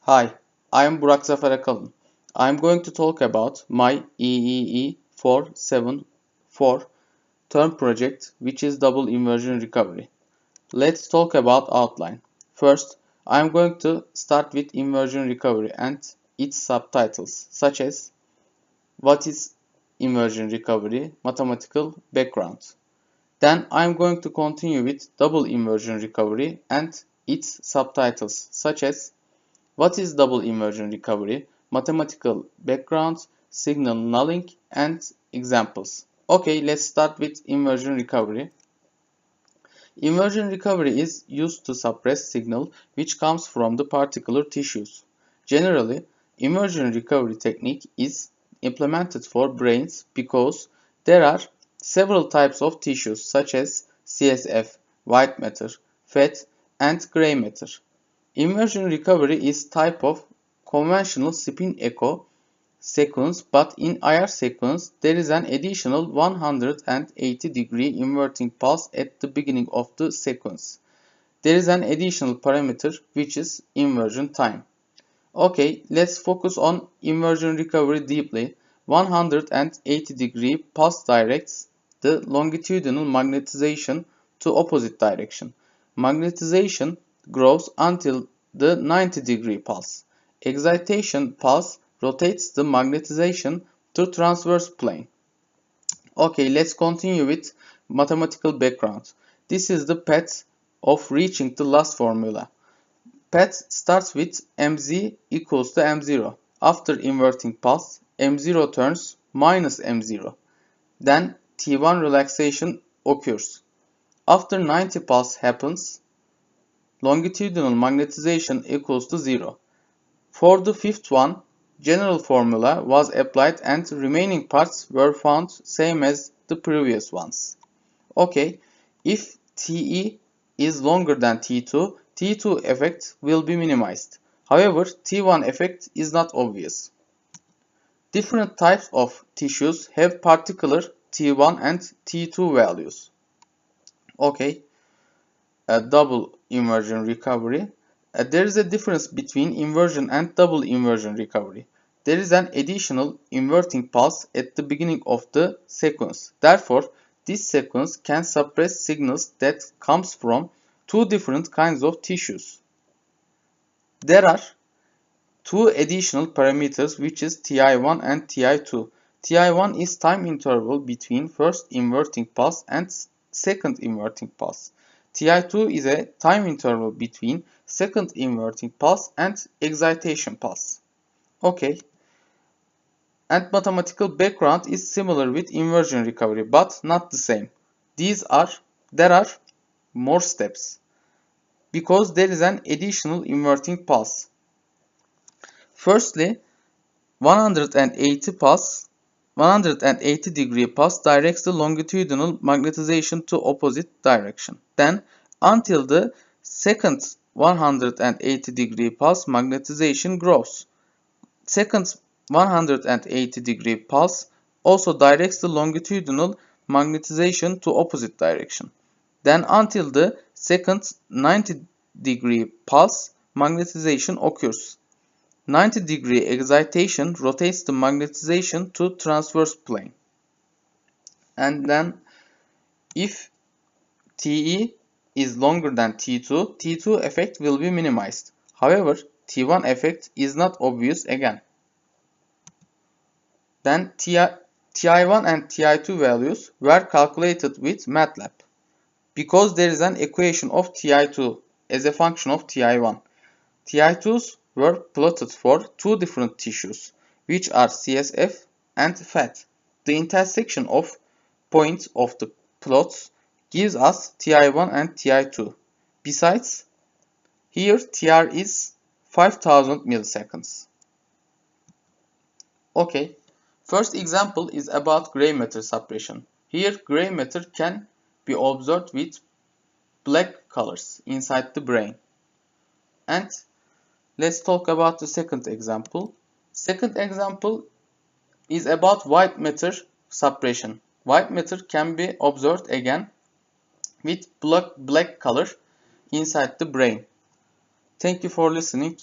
Hi, I am Burak Zafer Akalın. I am going to talk about my EEE 474 term project, which is double inversion recovery. Let's talk about outline. First, I am going to start with inversion recovery and its subtitles, such as what is inversion recovery, mathematical background. Then I am going to continue with double inversion recovery and its subtitles, such as what is double inversion recovery, mathematical background, signal nulling, and examples. Okay, let's start with inversion recovery. Inversion recovery is used to suppress signal which comes from the particular tissues. Generally, inversion recovery technique is implemented for brains because there are several types of tissues such as CSF, white matter, fat, and gray matter. Inversion recovery is type of conventional spin echo sequence, but in IR sequence there is an additional 180-degree inverting pulse at the beginning of the sequence. There is an additional parameter which is inversion time. Okay, let's focus on inversion recovery deeply. 180-degree pulse directs the longitudinal magnetization to opposite direction. Magnetization grows until the 90-degree pulse. Excitation pulse rotates the magnetization to transverse plane. Okay, let's continue with mathematical background. This is the path of reaching the last formula. Path starts with mz equals to m0. After inverting pulse, m0 turns minus m0. Then T1 relaxation occurs. After 90 pulse happens, longitudinal magnetization equals to 0. For the fifth one, general formula was applied and remaining parts were found same as the previous ones. Okay, if Te is longer than T2, T2 effect will be minimized. However, T1 effect is not obvious. Different types of tissues have particular T1 and T2 values. Okay, a double inversion recovery. There is a difference between inversion and double inversion recovery. There is an additional inverting pulse at the beginning of the sequence. Therefore, this sequence can suppress signals that comes from two different kinds of tissues. There are two additional parameters, which is Ti1 and Ti2. Ti1 is time interval between first inverting pulse and second inverting pulse. Ti2 is a time interval between second inverting pulse and excitation pulse. Okay. And mathematical background is similar with inversion recovery, but not the same. There are more steps because there is an additional inverting pulse. Firstly, 180 degree pulse directs the longitudinal magnetization to opposite direction. Then, until the second 180 degree pulse, magnetization grows. Second 180 degree pulse also directs the longitudinal magnetization to opposite direction. Then until the second 90 degree pulse, magnetization occurs. 90 degree excitation rotates the magnetization to transverse plane. And then if Te is longer than T2, T2 effect will be minimized. However, T1 effect is not obvious again. Then Ti1 and Ti2 values were calculated with MATLAB because there is an equation of Ti2 as a function of Ti1. Ti2s were plotted for two different tissues, which are CSF and fat. The intersection of points of the plots gives us Ti1 and Ti2. Besides, here Tr is 5000 milliseconds. Okay, first example is about gray matter suppression. Here gray matter can be observed with black colors inside the brain. And let's talk about the second example. Second example is about white matter suppression. White matter can be observed again with black color inside the brain. Thank you for listening.